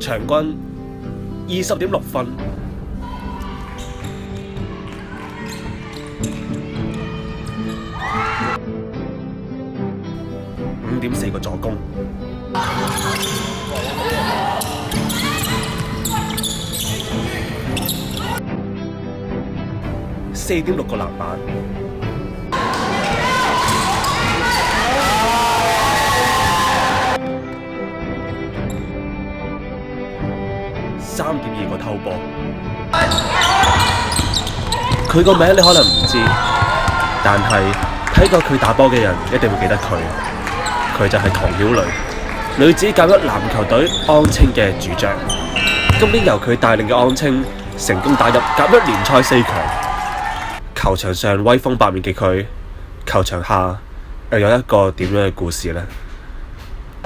場均20.6分，5.4個助攻，4.6個籃板，3.2個偷波。佢個名你可能唔知，但係睇過佢打波嘅人一定會記得佢。佢就係唐曉蕾，女子甲一籃球隊安青嘅主將。今年由佢帶領嘅安青成功打入甲一聯賽4強。球場上威風八面嘅佢，球場下又有一個點樣嘅故事呢？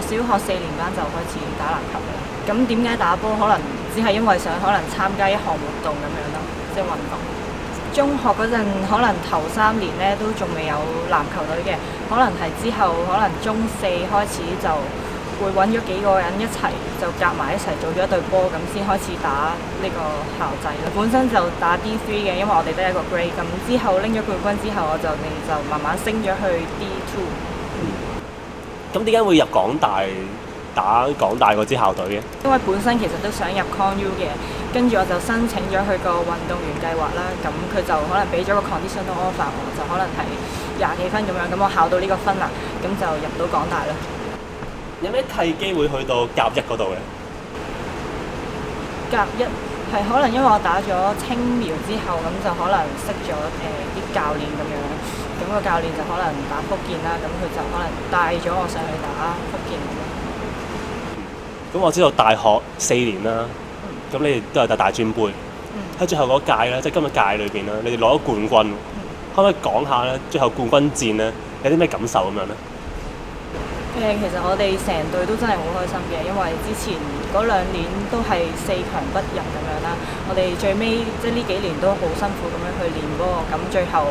小學4年班就開始打籃球啦。咁點解打波？可能只係因為想可能參加一項活動咁樣咯，即係運動。中學嗰陣可能頭3年咧都仲未有籃球隊嘅，可能係之後可能中4開始就會揾咗幾個人一齊就夾埋一齊做咗一隊波，咁先開始打呢個校際啦。本身就打 D3 嘅，因為我哋得一個 grade。咁之後拎咗冠軍之後，我哋就慢慢升咗去 D2。咁點解會入港大打港大嗰支校隊嘅？因為本身其實都想入 ConU 嘅，跟住我就申請咗佢個運動員計劃啦。咁佢就可能俾咗個 conditional offer 我，就可能係20幾分咁樣。咁我考到呢個分啦，咁就入到港大啦。有咩契機會去到甲一嗰度嘅？甲一係可能因為我打咗青苗之後，咁就可能識咗啲教練咁樣。咁個教練就可能打福建啦，咁佢就可能帶咗我上去打福建。咁我知道大學4年啦，咁你哋都係打大專杯。喺最後嗰屆咧，即係今日屆裏邊啦，你哋攞咗冠軍。可唔可以講下咧？最後冠軍戰咧，有啲咩感受咁樣咧？其實我哋成隊都真係好開心嘅，因為之前嗰2年都係4強不入咁樣啦。我哋最尾即係呢幾年都好辛苦咁樣去練波，咁最後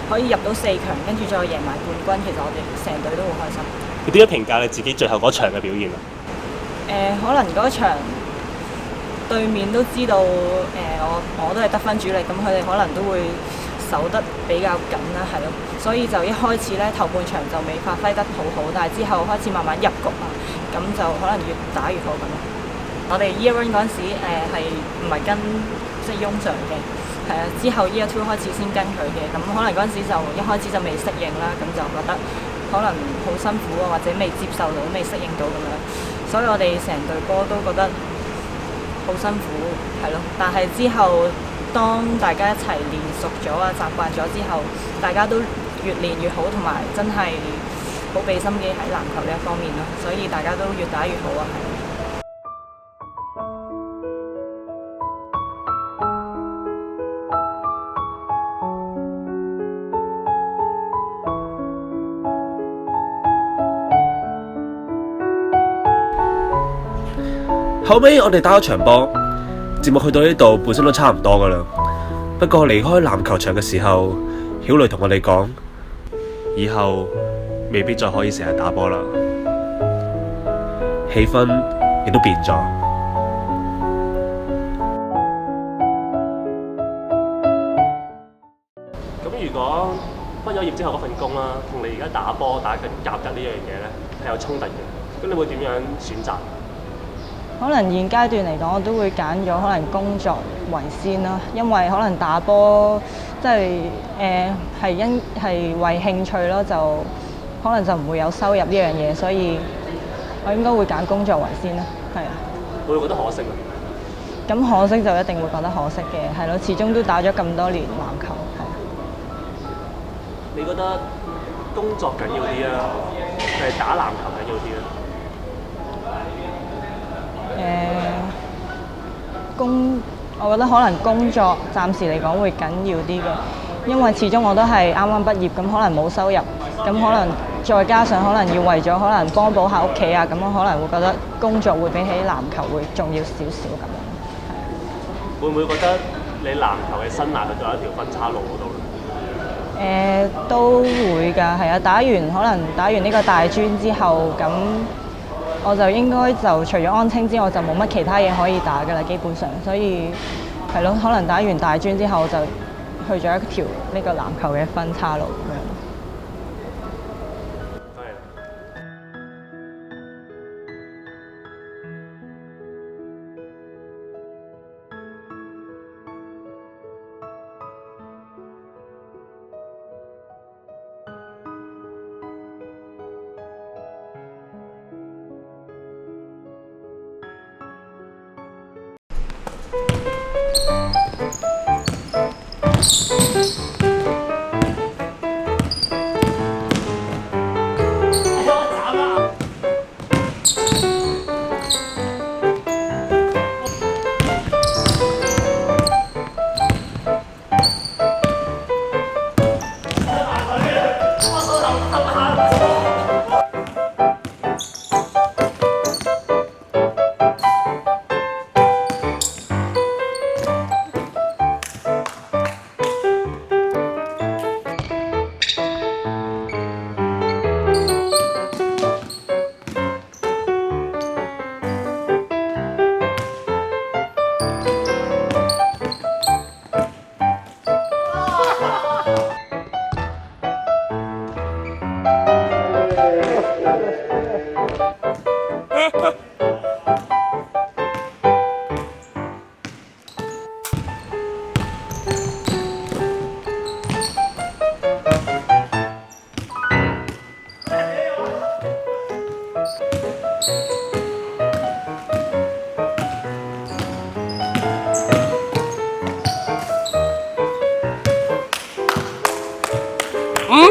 可以入到4強，跟住再贏埋冠軍，其實我哋成隊都好開心。你點樣評價你自己最後嗰場嘅表現啊？可能嗰場對面都知道，我都係得分主力，咁佢哋可能都會守得比較緊啦，係咯，所以就一開始咧頭半場就未發揮得好好，但係之後開始慢慢入局啦，咁就可能越打越好咁咯。我哋 Year One 嗰陣時係唔係跟即係翁上嘅，係啊，之後 Year Two 開始先跟佢嘅，咁可能嗰陣時就一開始就未適應啦，咁就覺得可能好辛苦啊，或者未接受到、未適應到咁樣，所以我哋成隊波都覺得好辛苦，係咯，但係之後當大家一齊練熟咗啊、習慣咗之後，大家都越練越好，同埋真係好俾心機喺籃球呢一方面咯，所以大家都越打越好啊，係。後尾我哋打咗場波，節目去到呢度本身都差唔多噶啦。不過離開籃球場嘅時候，曉蕾同我哋講，以後未必再可以成日打波啦，氣氛亦都變咗。咁如果畢咗業之後嗰份工啦，同你而家打波打緊甲一呢樣嘢咧係有衝突嘅，咁你會點樣選擇？可能現階段嚟講，我都會揀咗可能工作為先啦，因為可能打波即係係為興趣咯，就可能就唔會有收入呢樣嘢，所以我應該會揀工作為先啦，係啊。會唔會覺得可惜啊？咁可惜就一定會覺得可惜嘅，係咯，始終都打咗咁多年籃球，係。你覺得工作緊要啲啊，定係打籃球緊要啲咧？我覺得可能工作暫時嚟講會緊要啲嘅，因為始終我都係啱啱畢業，咁可能冇收入，咁可能再加上可能要為咗可能幫補下屋企啊，咁我可能會覺得工作會比起籃球會重要少少咁樣。會唔會覺得你籃球嘅生涯去到一條分岔路嗰度咧？都會㗎，係啊，可能打完呢個大專之後，咁我就應該就除咗安青之外，就冇乜其他嘢可以打㗎啦，基本上，所以係咯，可能打完大專之後就去咗一條呢個籃球嘅分岔路咁樣。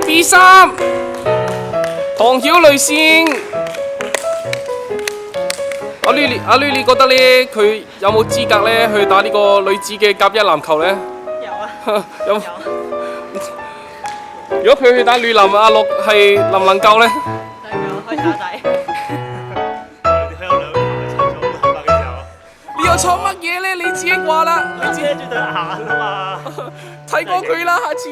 5-3，唐曉蕾先。阿 Lily 覺得咧，佢有冇資格咧去打呢個女子嘅甲一籃球咧？有啊，有。如果佢去打女籃，阿樂係能唔能夠咧？能夠可以打底。你又錯乜嘢咧？你自己話啦，遮住對眼啊嘛，睇過佢啦，下次。